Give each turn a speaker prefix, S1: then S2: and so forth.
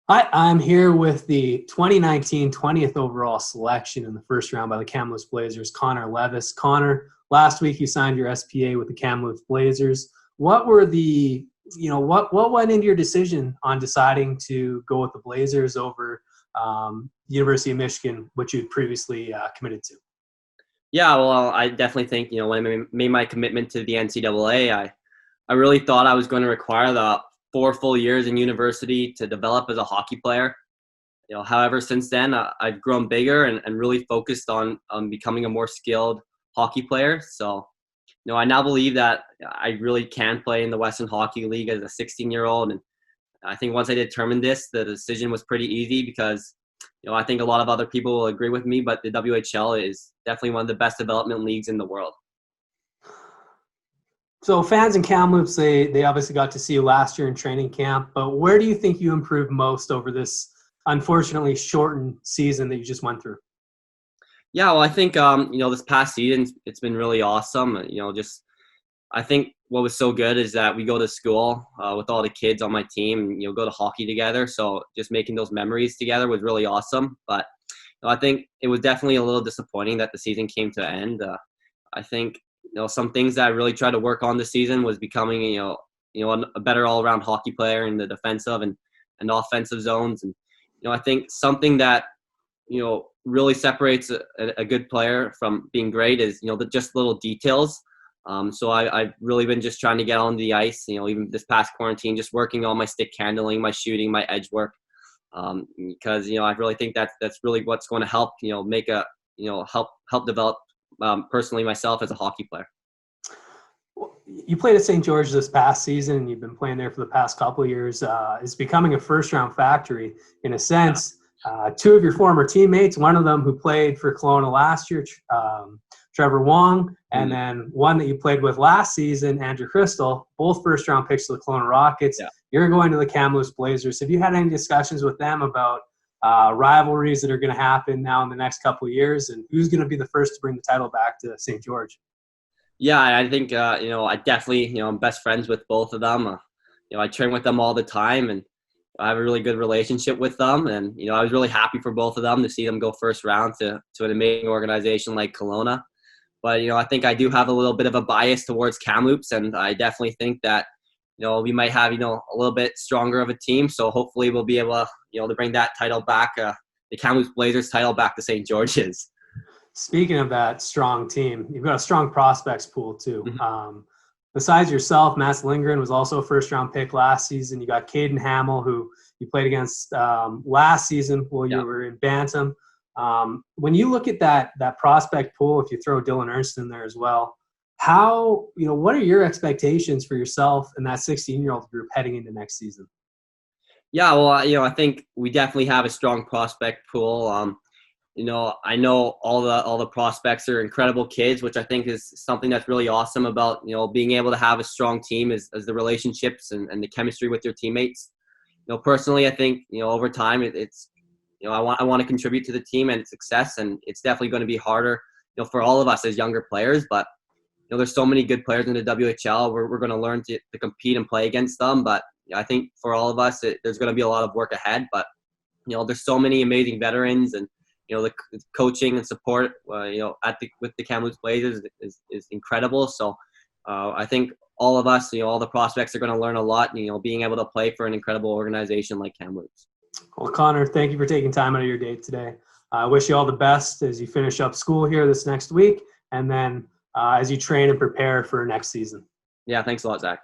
S1: I'm here with the 2019 20th overall selection in the first round by the Kamloops Blazers, Connor Levis. Connor, last week you signed your SPA with the Kamloops Blazers. What were what went into your decision on deciding to go with the Blazers over University of Michigan, which you'd previously committed to?
S2: Yeah, well, I definitely think, when I made my commitment to the NCAA, I really thought I was going to require the 4 full years in university to develop as a hockey player. However, since then, I've grown bigger and really focused on becoming a more skilled hockey player. So, I now believe that I really can play in the Western Hockey League as a 16-year-old. And I think once I determined this, the decision was pretty easy because I think a lot of other people will agree with me, but the WHL is definitely one of the best development leagues in the world.
S1: So fans in Kamloops, they obviously got to see you last year in training camp, but where do you think you improved most over this unfortunately shortened season that you just went through?
S2: Yeah, well, I think this past season it's been really awesome. I think what was so good is that we go to school with all the kids on my team, go to hockey together. So just making those memories together was really awesome. But I think it was definitely a little disappointing that the season came to an end. I think some things that I really tried to work on this season was becoming a better all around hockey player in the defensive and offensive zones. And I think something that really separates a good player from being great is just little details. So I've really been just trying to get on the ice, even this past quarantine, just working on my stick handling, my shooting, my edge work, because I really think that's really what's going to help help develop personally myself as a hockey player.
S1: You played at St. George this past season, and you've been playing there for the past couple of years. It's becoming a first-round factory in a sense. Two of your former teammates, one of them who played for Kelowna last year, Trevor Wong, and then one that you played with last season, Andrew Crystal, both first-round picks to the Kelowna Rockets. Yeah. You're going to the Kamloops Blazers. Have you had any discussions with them about rivalries that are going to happen now in the next couple of years, and who's going to be the first to bring the title back to St. George?
S2: Yeah, I think, I definitely, I'm best friends with both of them. I train with them all the time, and I have a really good relationship with them. And, I was really happy for both of them to see them go first round to an amazing organization like Kelowna. But, I think I do have a little bit of a bias towards Kamloops, and I definitely think that, we might have, a little bit stronger of a team. So hopefully we'll be able to, to bring that title back, the Kamloops Blazers title back to St. George's.
S1: Speaking of that strong team, you've got a strong prospects pool too.
S2: Mm-hmm.
S1: Besides yourself, Mats Lindgren was also a first-round pick last season. You got Caden Hamill, who you played against last season while you were in Bantam. When you look at that prospect pool, if you throw Dylan Ernst in there as well, what are your expectations for yourself and that 16-year-old group heading into next season?
S2: Yeah, well, I think we definitely have a strong prospect pool. I know all the prospects are incredible kids, which I think is something that's really awesome about, being able to have a strong team is the relationships and the chemistry with your teammates. Personally, I think, over time it's I want to contribute to the team and its success, and it's definitely going to be harder, for all of us as younger players, but there's so many good players in the WHL. We're going to learn to compete and play against them. But I think for all of us, there's going to be a lot of work ahead, but there's so many amazing veterans, and the coaching and support, with the Kamloops Blazers is incredible. So I think all of us, all the prospects are going to learn a lot, being able to play for an incredible organization like Kamloops.
S1: Well, Connor, thank you for taking time out of your day today. I wish you all the best as you finish up school here this next week, and then as you train and prepare for next season.
S2: Yeah, thanks a lot, Zach.